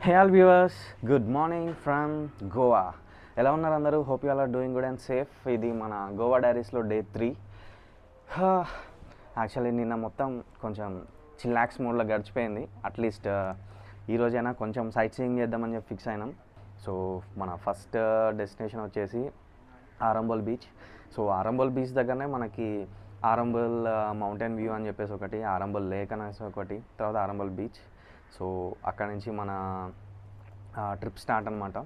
Hey all viewers, good morning from Goa. ఎలా ఉన్నారు అందరూ? Hope you all are doing good and safe. ఇది మన గోవా డైరీస్లో డే 3. యాక్చువల్లీ నిన్న మొత్తం కొంచెం చిల్లాక్స్ మోడ్లో గడిచిపోయింది. అట్లీస్ట్ ఈరోజైనా కొంచెం సైట్ సీయింగ్ చేద్దామని చెప్పి ఫిక్స్ అయినాం. సో మన ఫస్ట్ డెస్టినేషన్ వచ్చేసి Arambol beach. So Arambol beach దగ్గరనే మనకి ఆరంబోల్ మౌంటైన్ వ్యూ అని చెప్పేసి ఒకటి, ఆరంబోల్ లేక్ అనేసి ఒకటి, తర్వాత ఆరంబోల్ బీచ్. సో అక్కడ నుంచి మన ట్రిప్ స్టార్ట్ అనమాట.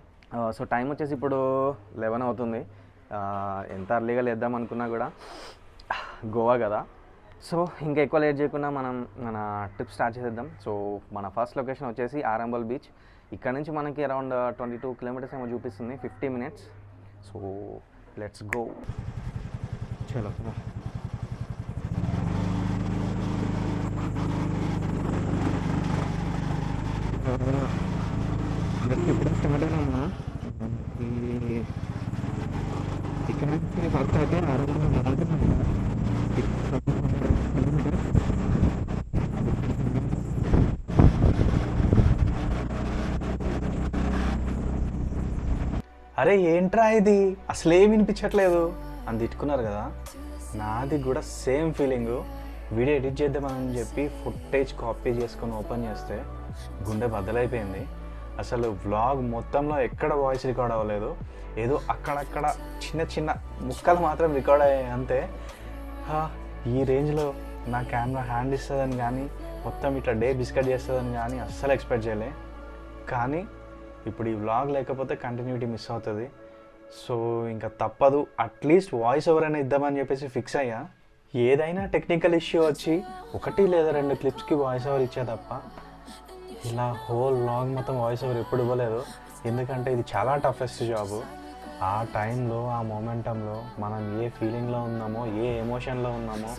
సో టైం వచ్చేసి ఇప్పుడు 11 అవుతుంది. ఎంత అర్లీగా లేద్దాం అనుకున్నా కూడా గోవా కదా, సో ఇంకా ఎక్కువ లేట్ చేయకుండా మనం మన ట్రిప్ స్టార్ట్ చేసేద్దాం. సో మన ఫస్ట్ లొకేషన్ వచ్చేసి ఆరంబోల్ బీచ్. ఇక్కడ నుంచి మనకి అరౌండ్ 22 కిలోమీటర్స్ ఏమో చూపిస్తుంది, 50 minutes. So let's go. చలో ఇప్పుడు స్టార్ట్ అయినా ఇక్కడ నుంచి ఫస్ట్ అయితే అరే ఏంట్రా ఇది అసలేం వినిపించట్లేదు అని తిట్టుకున్నారు కదా, నాది కూడా సేమ్ ఫీలింగు. వీడియో ఎడిట్ చేద్దామని చెప్పి ఫుటేజ్ కాపీ చేసుకొని ఓపెన్ చేస్తే గుండె బద్దలైపోయింది. అసలు వ్లాగ్ మొత్తంలో ఎక్కడ వాయిస్ రికార్డ్ అవ్వలేదు, ఏదో అక్కడక్కడ చిన్న చిన్న ముక్కలు మాత్రం రికార్డ్ అయ్యాయి అంతే. ఈ రేంజ్లో నా కెమెరా హ్యాండ్ ఇస్తుందని కానీ, మొత్తం ఇట్లా డే బిస్కెట్ చేస్తుందని కానీ అస్సలు ఎక్స్పెక్ట్ చేయలే. కానీ ఇప్పుడు ఈ వ్లాగ్ లేకపోతే కంటిన్యూటీ మిస్ అవుతుంది. సో ఇంకా తప్పదు, అట్లీస్ట్ వాయిస్ ఓవర్ అయినా ఇద్దామని చెప్పేసి ఫిక్స్ అయ్యా. ఏదైనా టెక్నికల్ ఇష్యూ వచ్చి 1 లేదా 2 క్లిప్స్కి వాయిస్ ఓవర్ ఇచ్చే తప్ప ఇలా హోల్ వ్లాగ్ మొత్తం వాయిస్ ఓవర్ ఎప్పుడు ఇవ్వలేదు. ఎందుకంటే ఇది చాలా టఫెస్ట్ జాబు. ఆ టైంలో, ఆ మూమెంటంలో మనం ఏ ఫీలింగ్లో ఉన్నామో, ఏ ఎమోషన్లో ఉన్నామో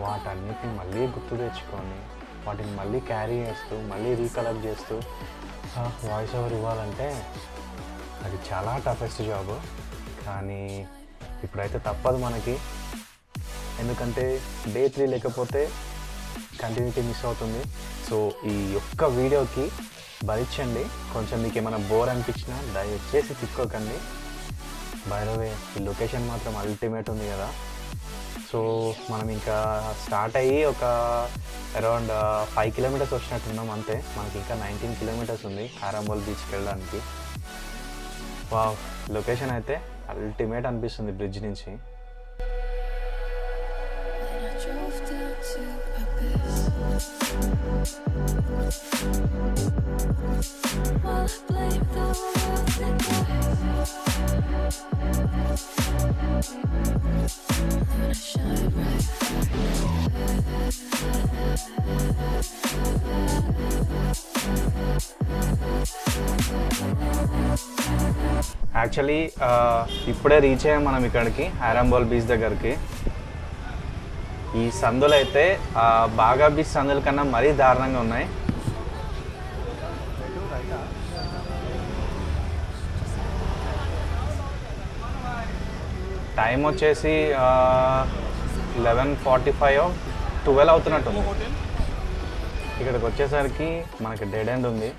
వాటన్నిటిని మళ్ళీ గుర్తు తెచ్చుకొని వాటిని మళ్ళీ క్యారీ చేస్తూ, మళ్ళీ రీకలెక్ట్ చేస్తూ వాయిస్ ఓవర్ ఇవ్వాలంటే అది చాలా టఫెస్ట్ జాబు. కానీ ఇప్పుడైతే తప్పదు మనకి, ఎందుకంటే డే 3 లేకపోతే కంటిన్యూటీ మిస్ అవుతుంది. సో ఈ ఒక్క వీడియోకి భరించండి. కొంచెం మీకు ఏమైనా బోర్ అనిపించినా దయచేసి తిక్కోకండి. బై ద వే ఈ లొకేషన్ మాత్రం అల్టిమేట్ ఉంది కదా. సో మనం ఇంకా స్టార్ట్ అయ్యి ఒక అరౌండ్ 5 కిలోమీటర్స్ వచ్చినట్టున్నాం అంతే. మనకి ఇంకా 19 కిలోమీటర్స్ ఉంది ఆరంబోల్ బీచ్కి వెళ్ళడానికి. వావ్, లొకేషన్ అయితే అల్టిమేట్ అనిపిస్తుంది బ్రిడ్జ్ నుంచి. యాక్చువల్లీ ఇప్పుడే రీచ్ అయ్యాం మనం ఇక్కడికి, ఆరంబోల్ బీచ్ దగ్గరికి. ఈ సందులు అయితే బాగా బీచ్ సందుల కన్నా మరీ దారుణంగా ఉన్నాయి. టైం వచ్చేసి 11:45 12 అవుతున్నట్టుంది. ఇక్కడికి వచ్చేసరికి మనకి డెడ్ ఎండ్ ఉంది.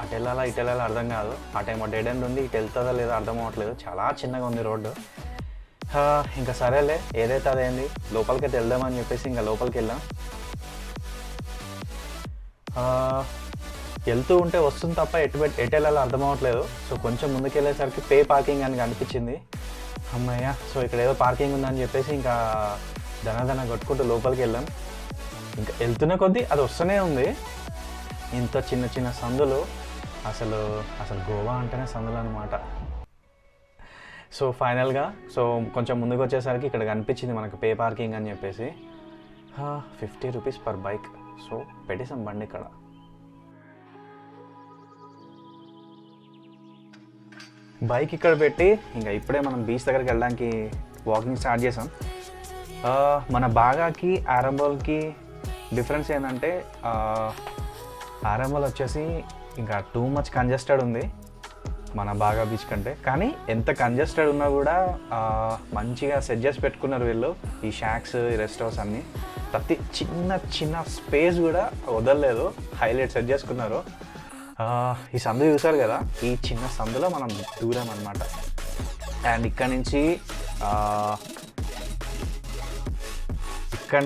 అటు వెళ్ళాలా ఇటు వెళ్ళాలా అర్థం కాదు. ఆ టైం డెడ్ ఎండ్ ఉంది, ఇటు వెళ్తుందా లేదా అర్థం అవ్వట్లేదు. చాలా చిన్నగా ఉంది రోడ్డు. ఇంకా సరేలే, ఏదైతే అదేంది, లోపలికైతే వెళ్దామని చెప్పేసి ఇంకా లోపలికి వెళ్ళాం. వెళ్తూ ఉంటే వస్తుంది తప్ప ఎటు వెళ్ళాలో అర్థం అవ్వట్లేదు. సో కొంచెం ముందుకు వెళ్ళేసరికి పే పార్కింగ్ అని కనిపించింది. అమ్మయ్య, సో ఇక్కడ ఏదో పార్కింగ్ ఉందని చెప్పేసి ఇంకా దన కొట్టుకుంటూ లోపలికి వెళ్ళాం. ఇంకా వెళ్తున్న కొద్దీ అది వస్తూనే ఉంది. ఇంత చిన్న చిన్న సందులు, అసలు గోవా అంటేనే సందులు అనమాట. సో ఫైనల్గా కొంచెం ముందుకు వచ్చేసరికి ఇక్కడ కనిపించింది మనకు పే పార్కింగ్ అని చెప్పేసి. 50 రూపీస్ పర్ బైక్. సో పెట్టేసాం బండి ఇక్కడ. బైక్ ఇక్కడ పెట్టి ఇంకా ఇప్పుడే మనం బీచ్ దగ్గరికి వెళ్ళడానికి వాకింగ్ స్టార్ట్ చేసాం. మన బాగాకి ఆరంబోల్కి డిఫరెన్స్ ఏంటంటే ఆరంబోల్ వచ్చేసి ఇంకా టూ మచ్ కంజెస్టెడ్ ఉంది మన బాగా బీచ్ కంటే. కానీ ఎంత కంజెస్టెడ్ ఉన్నా కూడా మంచిగా సెట్ చేసి పెట్టుకున్నారు వీళ్ళు, ఈ షాక్స్, ఈ రెస్ట్ హౌస్ అన్నీ. ప్రతి చిన్న చిన్న స్పేస్ కూడా వదలలేదు, హైలైట్ సెట్ చేసుకున్నారు. ఈ సందు చూసారు కదా, ఈ చిన్న సందులో మనం దూరం అనమాట. అండ్ ఇక్కడ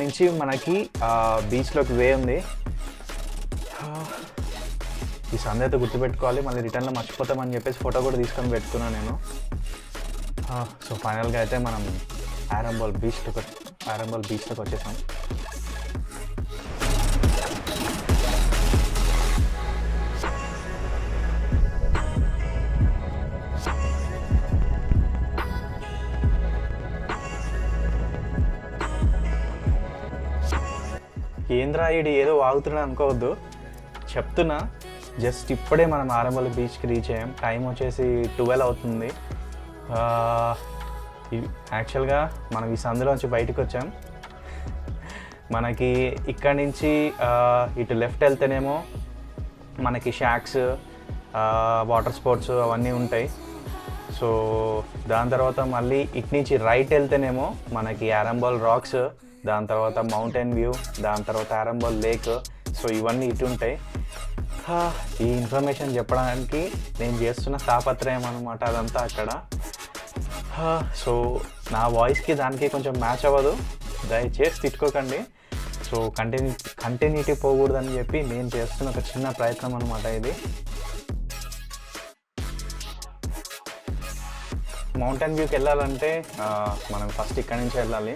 నుంచి మనకి బీచ్లోకి వే ఉంది. ఈ సందు అయితే గుర్తుపెట్టుకోవాలి, మళ్ళీ రిటర్న్లో మర్చిపోతామని చెప్పేసి ఫోటో కూడా తీసుకొని పెట్టుకున్నాను నేను. సో ఫైనల్గా అయితే మనం ఆరంబోల్ బీచ్లోకి వచ్చేసాం. ఏంద్రా ఈడు ఏదో వాగుతున్నా అనుకోవద్దు, చెప్తున్నా. జస్ట్ ఇప్పుడే మనం ఆరంబోల్ బీచ్కి రీచ్ అయ్యాం. టైం వచ్చేసి 12 అవుతుంది. యాక్చువల్గా మనం ఈ సందులోంచి బయటకు వచ్చాం. మనకి ఇక్కడ నుంచి ఇటు లెఫ్ట్ వెళ్తేనేమో మనకి షాక్స్, వాటర్ స్పోర్ట్స్ అవన్నీ ఉంటాయి. సో దాని తర్వాత మళ్ళీ ఇటు నుంచి రైట్ వెళ్తేనేమో మనకి ఆరంబోల్ రాక్స్, దాని తర్వాత మౌంటైన్ వ్యూ, దాని తర్వాత ఆరంబోల్ లేక్. సో ఇవన్నీ ఇటు ఉంటాయి. ఈ ఇన్ఫర్మేషన్ చెప్పడానికి నేను చేస్తున్న తాపత్రయం అనమాట అదంతా అక్కడ. సో నా వాయిస్కి దానికి కొంచెం మ్యాచ్ అవ్వదు, దయచేసి తిట్టుకోకండి. సో కంటిన్యూటీ పోకూడదని చెప్పి నేను చేస్తున్న ఒక చిన్న ప్రయత్నం అనమాట ఇది. మౌంటైన్ వ్యూకి వెళ్ళాలంటే మనం ఫస్ట్ ఇక్కడి నుంచి వెళ్ళాలి.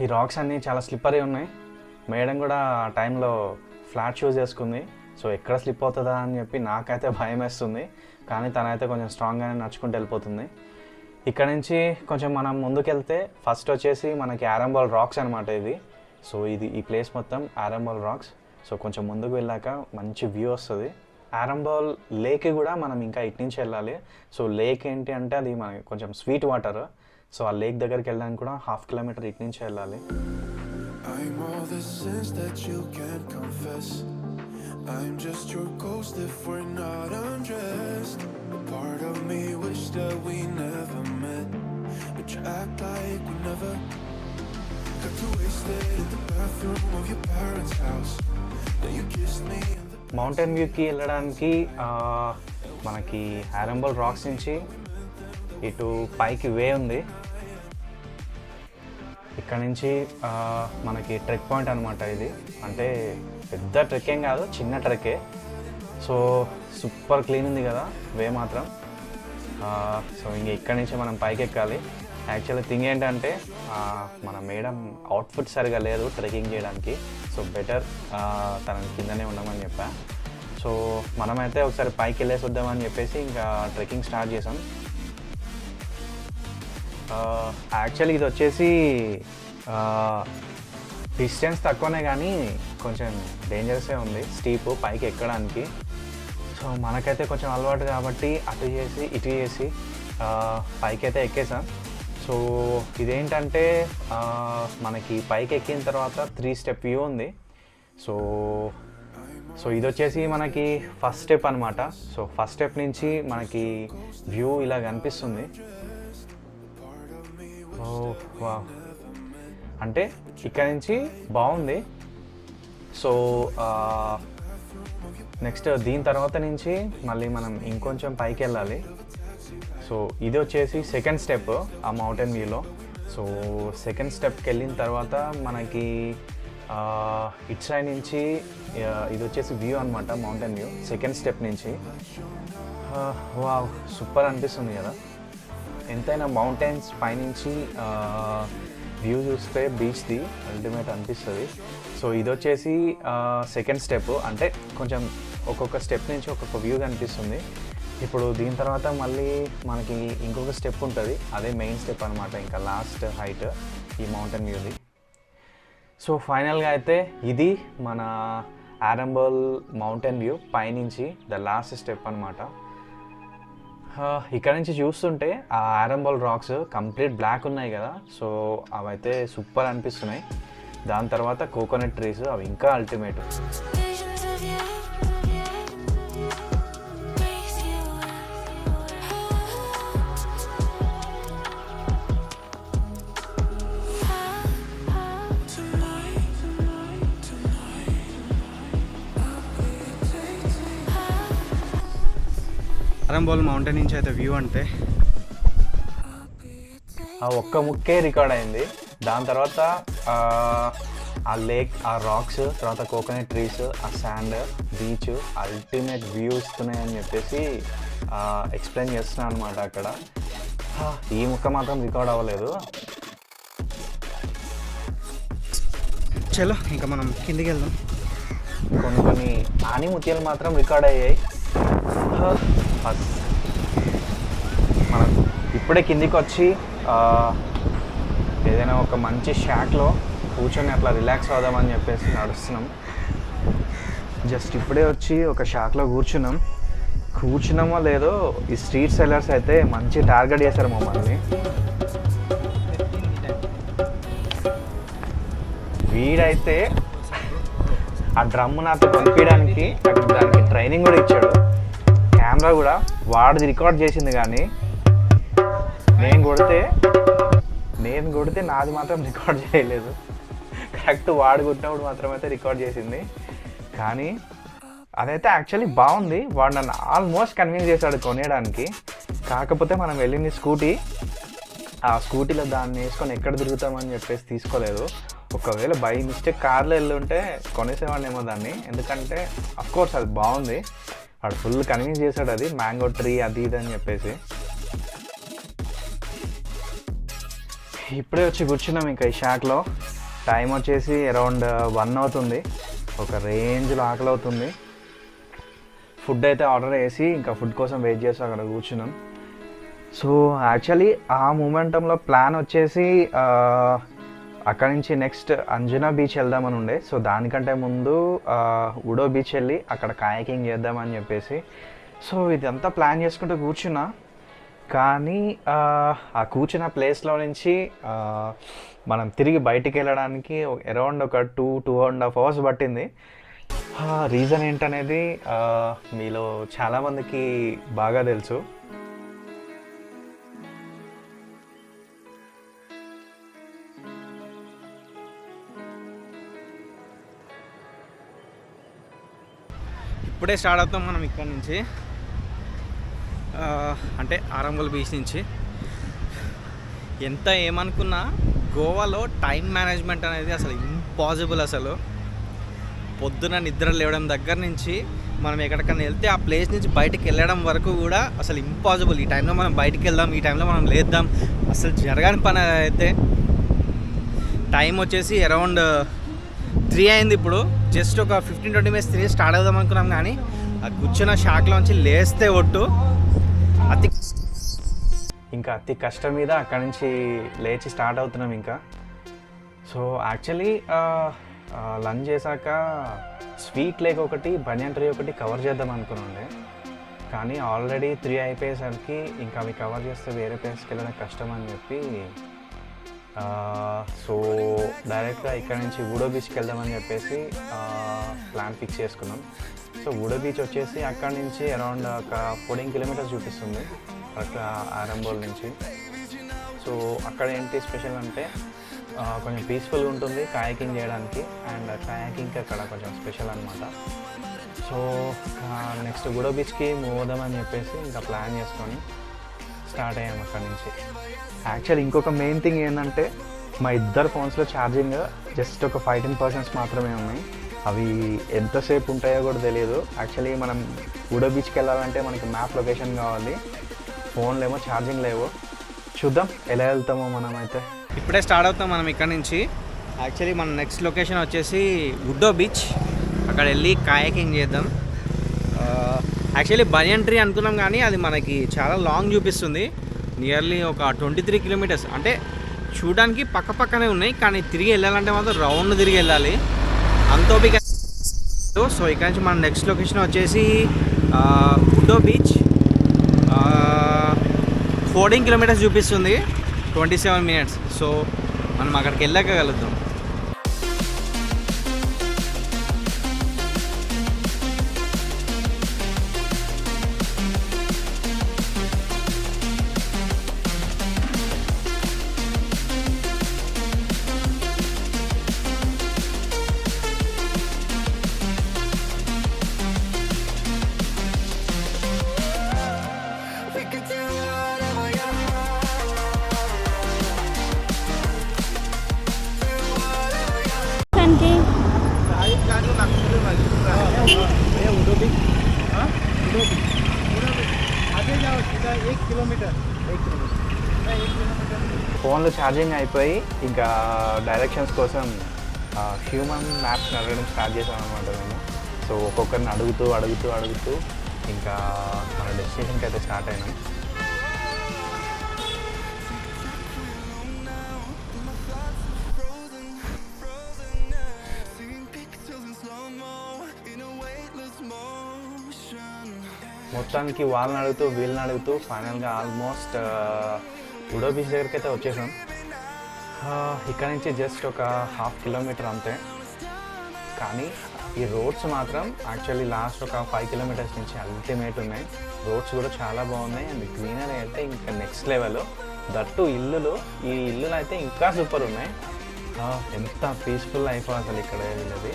ఈ రాక్స్ అన్నీ చాలా స్లిప్పరీ ఉన్నాయి. మేడం కూడా ఆ టైంలో ఫ్లాట్ షూస్ వేసుకుంది. సో ఎక్కడ స్లిప్ అవుతుందా అని చెప్పి నాకైతే భయం వేస్తుంది, కానీ తనైతే కొంచెం స్ట్రాంగ్గానే నడుచుకుంటూ వెళ్ళిపోతుంది. ఇక్కడ నుంచి కొంచెం మనం ముందుకెళ్తే ఫస్ట్ వచ్చేసి మనకి ఆరంబోల్ రాక్స్ అనమాట ఇది. సో ఈ ప్లేస్ మొత్తం ఆరంబోల్ రాక్స్. సో కొంచెం ముందుకు వెళ్ళాక మంచి వ్యూ వస్తుంది. ఆరంబోల్ లేక్ కూడా మనం ఇంకా ఇటు నుంచి వెళ్ళాలి. సో లేక్ ఏంటి అంటే అది మనకి కొంచెం స్వీట్ వాటర్. సో ఆ లేక్ దగ్గరికి వెళ్ళడానికి కూడా 1/2 కిలోమీటర్ ఇటు నుంచి వెళ్ళాలి. I'm all the sins that you can't confess. I'm just your ghost if we're not undressed. A part of me wish that we never met, but you act like we never. Got too wasted in the bathroom of your parents' house. Then you kissed me in the mountain వ్యూకి వెళ్ళడానికి మనకి Arambol racks నుంచి ఇటు పైకి వే ఉంది. ఇక్కడ నుంచి మనకి ట్రెక్ పాయింట్ అనమాట ఇది. అంటే పెద్ద ట్రెక్ ఏం కాదు, చిన్న ట్రెక్కే. సో సూపర్ క్లీన్ ఉంది కదా వే మాత్రం. సో ఇంక ఇక్కడ నుంచి మనం పైకి ఎక్కాలి. యాక్చువల్లీ థింగ్ ఏంటంటే మన మేడం అవుట్ఫిట్ సరిగా లేదు ట్రెక్కింగ్ చేయడానికి. సో బెటర్ తనని కిందనే ఉండమని చెప్పా. సో మనమైతే ఒకసారి పైకి వెళ్ళేసి వద్దామని చెప్పేసి ఇంకా ట్రెక్కింగ్ స్టార్ట్ చేసాం. యాక్చువల్లీ ఇది వచ్చేసి డిస్టెన్స్ తక్కువనే కానీ కొంచెం డేంజరసే ఉంది, స్టీప్ పైకి ఎక్కడానికి. సో మనకైతే కొంచెం అలవాటు కాబట్టి అటు చేసి ఇటు చేసి పైకి అయితే ఎక్కేసాం. సో ఇదేంటంటే మనకి పైకి ఎక్కిన తర్వాత 3 స్టెప్ వ్యూ ఉంది. సో ఇది వచ్చేసి మనకి ఫస్ట్ స్టెప్ అనమాట. సో ఫస్ట్ స్టెప్ నుంచి మనకి వ్యూ ఇలా కనిపిస్తుంది. వా, అంటే ఇక్కడ నుంచి బాగుంది. సో నెక్స్ట్ దీని తర్వాత నుంచి మళ్ళీ మనం ఇంకొంచెం పైకి వెళ్ళాలి. సో ఇది వచ్చేసి సెకండ్ స్టెప్ ఆ మౌంటైన్ వ్యూలో. సో సెకండ్ స్టెప్కి వెళ్ళిన తర్వాత మనకి ఇట్ సైడ్ నుంచి ఇది వచ్చేసి వ్యూ అనమాట, మౌంటైన్ వ్యూ సెకండ్ స్టెప్ నుంచి. వావ్, సూపర్ అనిపిస్తుంది కదా. ఎంతైనా మౌంటైన్స్ పైనుంచి వ్యూ చూస్తే బీచ్ది అల్టిమేట్ అనిపిస్తుంది. సో ఇది వచ్చేసి సెకండ్ స్టెప్, అంటే కొంచెం ఒక్కొక్క స్టెప్ నుంచి ఒక్కొక్క వ్యూ కనిపిస్తుంది. ఇప్పుడు దీని తర్వాత మళ్ళీ మనకి ఇంకొక స్టెప్ ఉంటుంది, అదే మెయిన్ స్టెప్ అనమాట, ఇంకా లాస్ట్ హైట్ ఈ మౌంటైన్ వ్యూది. సో ఫైనల్గా అయితే ఇది మన ఆరంబోల్ మౌంటైన్ వ్యూ పైనుంచి ద లాస్ట్ స్టెప్ అనమాట. ఇక్కడ నుంచి చూస్తుంటే ఆ ఆరంబోల్ రాక్స్ కంప్లీట్ బ్లాక్ ఉన్నాయి కదా, సో అవైతే సూపర్ అనిపిస్తున్నాయి. దాని తర్వాత కోకోనట్ ట్రీస్, అవి ఇంకా అల్టిమేట్. ఆరంబోల్ మౌంటైన్ నుంచి అయితే వ్యూ అంటే ఆ ఒక్క ముక్కే రికార్డ్ అయింది. దాని తర్వాత ఆ లేక్, ఆ రాక్స్, తర్వాత కోకోనట్ ట్రీస్, ఆ శాండ్, బీచ్ అల్టిమేట్ వ్యూ ఇస్తున్నాయని చెప్పేసి ఎక్స్ప్లెయిన్ చేస్తున్నాను అనమాట. అక్కడ ఈ ముక్క మాత్రం రికార్డ్ అవ్వలేదు. చలో ఇంకా మనం కిందికి వెళ్దాం. కొన్ని ఆనిముత్యాలు మాత్రం రికార్డ్ అయ్యాయి. మనం ఇప్పుడే కిందికి వచ్చి ఏదైనా ఒక మంచి షాక్లో కూర్చొని అట్లా రిలాక్స్ అవుదామని చెప్పేసి నడుస్తున్నాం. జస్ట్ ఇప్పుడే వచ్చి ఒక షాక్లో కూర్చున్నామో లేదో ఈ స్ట్రీట్ సెల్లర్స్ అయితే మంచి టార్గెట్ చేశారు మమ్మల్ని. వీడైతే ఆ డ్రమ్ నాతో పంపించడానికి దానికి ట్రైనింగ్ కూడా ఇచ్చాడు. కెమెరా కూడా వాడిది రికార్డ్ చేసింది, కానీ నేను కొడితే నాది మాత్రం రికార్డ్ చేయలేదు. కరెక్ట్ వాడు కొట్టినప్పుడు మాత్రమైతే రికార్డ్ చేసింది. కానీ అదైతే యాక్చువల్లీ బాగుంది. వాడు నన్ను ఆల్మోస్ట్ కన్విన్స్ చేశాడు కొనేయడానికి. కాకపోతే మనం వెళ్ళింది ఆ స్కూటీలో దాన్ని వేసుకొని ఎక్కడ తిరుగుతామని చెప్పేసి తీసుకోలేదు. ఒకవేళ బై మిస్టేక్ కార్లో వెళ్ళి ఉంటే కొనేసేవాడినేమో దాన్ని. ఎందుకంటే అఫ్కోర్స్ అది బాగుంది, వాడు ఫుల్ కన్విన్స్ చేశాడు. అది మ్యాంగో ట్రీ అది ఇది అని చెప్పేసి. ఇప్పుడే వచ్చి కూర్చున్నాం ఇంకా ఈ షాక్లో. టైం వచ్చేసి అరౌండ్ 1 అవుతుంది. ఒక రేంజ్లో ఆకలి అవుతుంది. ఫుడ్ అయితే ఆర్డర్ చేసి ఇంకా ఫుడ్ కోసం వెయిట్ చేసి అక్కడ కూర్చున్నాం. సో యాక్చువల్లీ ఆ మూమెంటంలో ప్లాన్ వచ్చేసి అక్కడి నుంచి నెక్స్ట్ అంజనా బీచ్ వెళ్దామని ఉండే. సో దానికంటే ముందు ఉడో బీచ్ వెళ్ళి అక్కడ కాయకింగ్ చేద్దామని చెప్పేసి సో ఇదంతా ప్లాన్ చేసుకుంటూ కూర్చున్నా. కానీ ఆ కూర్చున్న ప్లేస్లో నుంచి మనం తిరిగి బయటికి వెళ్ళడానికి అరౌండ్ ఒక 2.5 hours పట్టింది. రీజన్ ఏంటనేది మీలో చాలామందికి బాగా తెలుసు. ఇప్పుడే స్టార్ట్ అవుతాం మనం ఇక్కడ నుంచి, అంటే ఆరంబోల్ బీచ్ నుంచి. ఎంత ఏమనుకున్నా గోవాలో టైం మేనేజ్మెంట్ అనేది అసలు ఇంపాసిబుల్. అసలు పొద్దున నిద్ర లేవడం దగ్గర నుంచి మనం ఎక్కడికన్నా వెళ్తే ఆ ప్లేస్ నుంచి బయటకు వెళ్ళడం వరకు కూడా అసలు ఇంపాసిబుల్. ఈ టైంలో మనం బయటికి వెళ్దాం, ఈ టైంలో మనం లేద్దాం, అసలు జరగని పని అయితే. టైం వచ్చేసి అరౌండ్ 3 అయింది ఇప్పుడు. జస్ట్ ఒక 15-20 minutes 3 స్టార్ట్ అవుదాం అనుకున్నాం, కానీ ఆ కూర్చున్న షాక్లోంచి లేస్తే ఒట్టు అతి కష్టం మీద అక్కడి నుంచి లేచి స్టార్ట్ అవుతున్నాం ఇంకా. సో యాక్చువల్లీ లంచ్ చేశాక స్వీట్ లేక్ ఒకటి, బనియన్ ట్రీ ఒకటి కవర్ చేద్దాం అనుకున్నాండి. కానీ ఆల్రెడీ 3 అయిపోయేసరికి ఇంకా అవి కవర్ చేస్తే వేరే ప్లేస్కి వెళ్ళడం కష్టం అని చెప్పి సో డైరెక్ట్గా ఇక్కడ నుంచి ఉడో బీచ్కి వెళ్దామని చెప్పేసి ప్లాన్ ఫిక్స్ చేసుకున్నాం. సో ఉడో బీచ్ వచ్చేసి అక్కడ నుంచి అరౌండ్ ఒక 14 kilometers చూపిస్తుంది అక్కడ ఆరంబోల్ నుంచి. సో అక్కడ ఏంటి స్పెషల్ అంటే కొంచెం పీస్ఫుల్గా ఉంటుంది కాయాకింగ్ చేయడానికి, అండ్ కాయాకింగ్కి అక్కడ కొంచెం స్పెషల్ అనమాట. సో నెక్స్ట్ ఉడో బీచ్కి మూవ్ అవుదామని చెప్పేసి ఇంకా ప్లాన్ చేసుకొని స్టార్ట్ అయ్యాము అక్కడి నుంచి. యాక్చువల్లీ ఇంకొక మెయిన్ థింగ్ ఏంటంటే మా ఇద్దరు ఫోన్స్లో ఛార్జింగ్ జస్ట్ ఒక 5-10% మాత్రమే ఉన్నాయి. అవి ఎంతసేపు ఉంటాయో కూడా తెలియదు. యాక్చువల్లీ మనం ఉడో బీచ్కి వెళ్ళాలంటే మనకి మ్యాప్ లొకేషన్ కావాలి, ఫోన్లో ఏమో ఛార్జింగ్ లేవు. చూద్దాం ఎలా వెళ్తామో మనం. అయితే ఇప్పుడే స్టార్ట్ అవుతాం మనం ఇక్కడ నుంచి. యాక్చువల్లీ మన నెక్స్ట్ లొకేషన్ వచ్చేసి ఉడో బీచ్. అక్కడ వెళ్ళి కాయాకింగ్ చేద్దాం. యాక్చువల్లీ బనియన్ ట్రీ అనుకున్నాం, కానీ అది మనకి చాలా లాంగ్ చూపిస్తుంది. నియర్లీ ఒక 23 kilometers. అంటే చూడడానికి పక్కనే ఉన్నాయి, కానీ తిరిగి వెళ్ళాలంటే మాత్రం రౌండ్ తిరిగి వెళ్ళాలి. అంతోపిక. సో ఇక్కడ నుంచి మన నెక్స్ట్ లొకేషన్ వచ్చేసి ఉడో బీచ్. 14 kilometers చూపిస్తుంది, 27 minutes. సో మనం అక్కడికి వెళ్ళాక కలుద్దాం. आगे जाओ सीधा 1 किलोमीटर ఫోన్లో ఛార్జింగ్ అయిపోయి ఇంకా డైరెక్షన్స్ కోసం హ్యూమన్ మ్యాప్స్ అడగడం స్టార్ట్ చేసాం అనమాట మేము. సో ఒక్కొక్కరిని అడుగుతూ ఇంకా మన డెస్టినేషన్కి అయితే స్టార్ట్ అయినాం. మొత్తానికి వాళ్ళని అడుగుతూ వీళ్ళని అడుగుతూ ఫైనల్గా ఆల్మోస్ట్ ఉడో బీచ్ దగ్గరికి అయితే వచ్చేసాం. ఇక్కడ నుంచి జస్ట్ ఒక 1/2 కిలోమీటర్ అంతే. కానీ ఈ రోడ్స్ మాత్రం యాక్చువల్లీ లాస్ట్ ఒక 5 కిలోమీటర్స్ నుంచి అల్టిమేట్ ఉన్నాయి. రోడ్స్ కూడా చాలా బాగున్నాయి అండ్ గ్రీనరీ అయితే ఇంకా నెక్స్ట్ లెవెల్. దట్టు ఇల్లులు, ఈ ఇల్లులు అయితే ఇంకా సూపర్ ఉన్నాయి. ఎంత పీస్ఫుల్ లైఫ్ అసలు ఇక్కడ వీళ్ళది.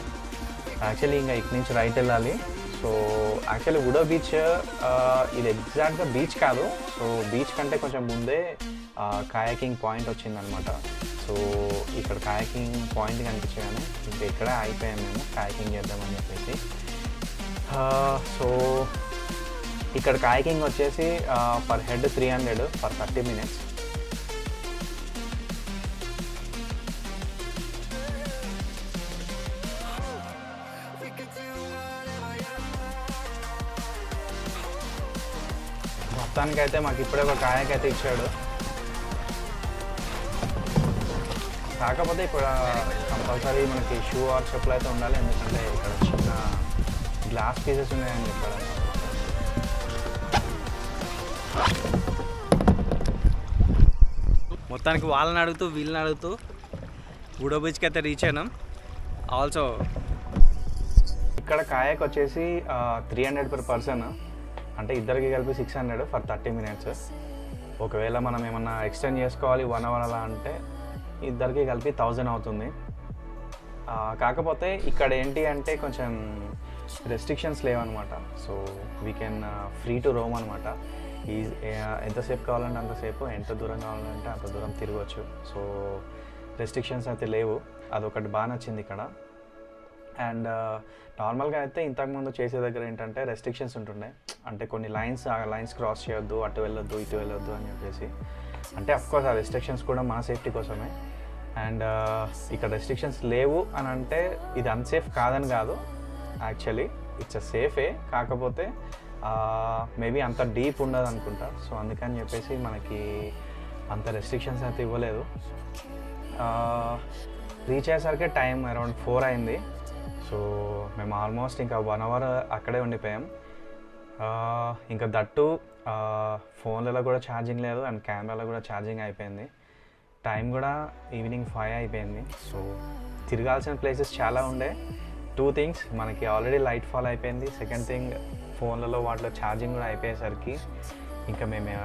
యాక్చువల్లీ ఇంకా ఇక్కడి నుంచి రైట్ వెళ్ళాలి. సో యాక్చువల్లీ ఉడో బీచ్ ఇది ఎగ్జాక్ట్గా బీచ్ కాదు. సో బీచ్ కంటే కొంచెం ముందే కాయాకింగ్ పాయింట్ వచ్చిందనమాట. సో ఇక్కడ కాయాకింగ్ పాయింట్ కనిపించాను. ఇంకా ఇక్కడే అయిపోయాం మేము కాయాకింగ్ చేద్దామని చెప్పేసి. సో ఇక్కడ కాయాకింగ్ వచ్చేసి పర్ హెడ్ 300 ఫర్ 30 minutes. మొత్తానికైతే మాకు ఇప్పుడే ఒక కాయక్ అయితే ఇచ్చాడు. కాకపోతే ఇప్పుడు కంపల్సరీ మనకి షూ ఆర్ చెప్పులు అయితే ఉండాలి, ఎందుకంటే ఇక్కడ చిన్న గ్లాస్ పీసెస్ ఉన్నాయని చెప్పాడు. మొత్తానికి వాళ్ళని అడుగుతూ వీళ్ళని అడుగుతూ ఉడో బీచ్కి అయితే రీచ్ అయినాం. ఆల్సో ఇక్కడ కాయక్ వచ్చేసి 300 per person, అంటే ఇద్దరికి కలిపి 600 ఫర్ 30 minutes. ఒకవేళ మనం ఏమన్నా ఎక్స్టెండ్ చేసుకోవాలి 1 hour అలా అంటే ఇద్దరికి కలిపి 1000 అవుతుంది. కాకపోతే ఇక్కడ ఏంటి అంటే కొంచెం రెస్ట్రిక్షన్స్ లేవన్నమాట. So we can free to roam అనమాట. ఎంతసేపు కావాలంటే అంతసేపు, ఎంత దూరం కావాలంటే అంత దూరం తిరగవచ్చు. సో రెస్ట్రిక్షన్స్ అయితే లేవు, అదొకటి బాగా నచ్చింది ఇక్కడ. అండ్ నార్మల్గా అయితే ఇంతకుముందు చేసే దగ్గర ఏంటంటే రెస్ట్రిక్షన్స్ ఉంటుండే, అంటే కొన్ని లైన్స్ క్రాస్ చేయొద్దు, అటు వెళ్ళొద్దు ఇటు వెళ్ళొద్దు అని చెప్పేసి. అంటే అఫ్కోర్స్ ఆ రెస్ట్రిక్షన్స్ కూడా మన సేఫ్టీ కోసమే. అండ్ ఇక్కడ రెస్ట్రిక్షన్స్ లేవు అని అంటే ఇది అన్సేఫ్ కాదని కాదు, యాక్చువల్లీ ఇట్స్ అ సేఫే. కాకపోతే మేబీ అంత డీప్ ఉండదు అనుకుంటా. సో అందుకని చెప్పేసి మనకి అంత రెస్ట్రిక్షన్స్ అయితే ఇవ్వలేదు. రీచ్ అయ్యేసరికి టైం అరౌండ్ 4 అయింది. సో మేము ఆల్మోస్ట్ ఇంకా 1 hour అక్కడే ఉండిపోయాం. ఇంకా దట్టు ఫోన్లలో కూడా ఛార్జింగ్ లేదు అండ్ కెమెరాలో కూడా ఛార్జింగ్ అయిపోయింది. టైం కూడా ఈవినింగ్ 5 అయిపోయింది. సో తిరగాల్సిన ప్లేసెస్ చాలా ఉండే. 2 things, మనకి ఆల్రెడీ లైట్ ఫాల్ అయిపోయింది. సెకండ్ థింగ్, ఫోన్లలో వాటిలో ఛార్జింగ్ కూడా అయిపోయేసరికి ఇంకా మేము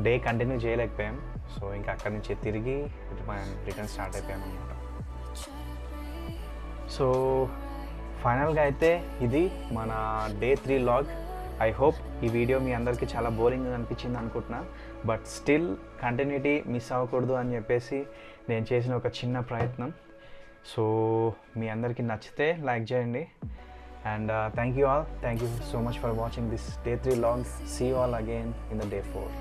డే కంటిన్యూ చేయలేకపోయాం. సో ఇంకా అక్కడి నుంచి తిరిగి రిటర్న్ స్టార్ట్ అయిపోయాం అన్నమాట. సో ఫైనల్గా అయితే ఇది మన Day 3 vlog. ఐ హోప్ ఈ వీడియో మీ అందరికీ చాలా బోరింగ్ అనిపించింది అనుకుంటున్నా. బట్ స్టిల్ కంటిన్యూటీ మిస్ అవ్వకూడదు అని చెప్పేసి నేను చేసిన ఒక చిన్న ప్రయత్నం. సో మీ అందరికీ నచ్చితే లైక్ చేయండి. And thank you so much for watching this Day 3 vlog. See you all again in the Day 4.